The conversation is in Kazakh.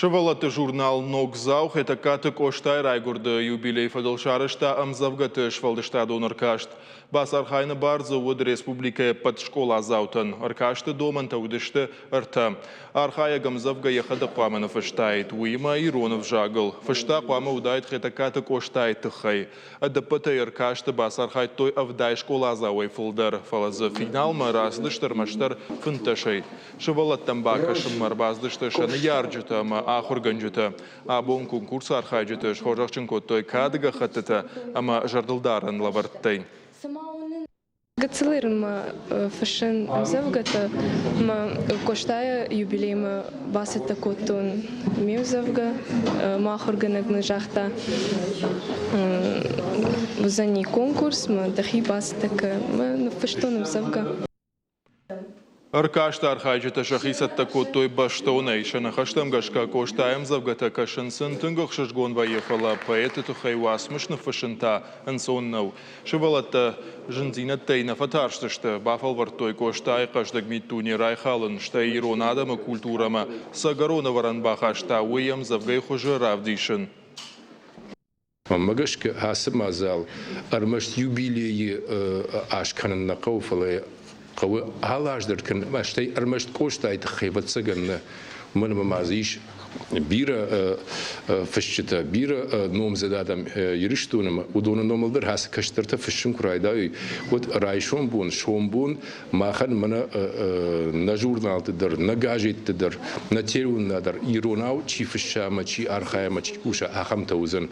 Шывалаты журнал «Ногзаух» это катык оштай райгурды юбилей фадылшарышта амзавгаты швалдышта доныркашт. Бас архайны бар завод республика под школа заутын. Аркашты доман таудышты ырты. Архая гамзавга ехады қуамыны фыштайт. Уйма Иронов жагыл. Фышта қуамы удайт это катык оштай тыхай. Адыпыты аркашты бас архай той авдай школа зауай фылдар. Фалазы финал мараздыштыр маштар фынташай. Шывалаттан бакашым марбаздышты шаны ярджыты ахур ганжыты. Абон конкурс архайджыты шхожақчын коттой кадыга хаттыты, ама жардылдарын лаварттай. Гацелырын фашин завгата коштая юбилей басыта коттун мюзавга махорганак нажахта за конкурс дахи басыта фаштоным завга. Аркашта архайджыты шахисатта коттой баштонай шанахаштам гашка коштаем завгата кашынсын түнгіқ шышгон ваефала поэты тухай уасмышны фашынта ансоннау. Шывалатта жынзинаттай нафатарштышты бафал вартой коштай қашдагмит туни райхалын штай ирон адама культурама сагарона варан бахашта уям завгай хужы равдишын. Магашка хасым азал армашт юбилеи ашканын нақауфалай قوي هلاش دركن ماشتي أرمشت كوشتاي تخيبت سجن من مازيش بيرة فشتة بيرة نوم زدادم يرشتونم ودون نوم در هاس كشترته فشم كرايداي ود رايشون بون شون بون ما خن منا نجورنال تدر نجاجيت تدر نتيرون ندر يروناو شي فشة ما شي أرخاء ما شي كوشة أخم توزن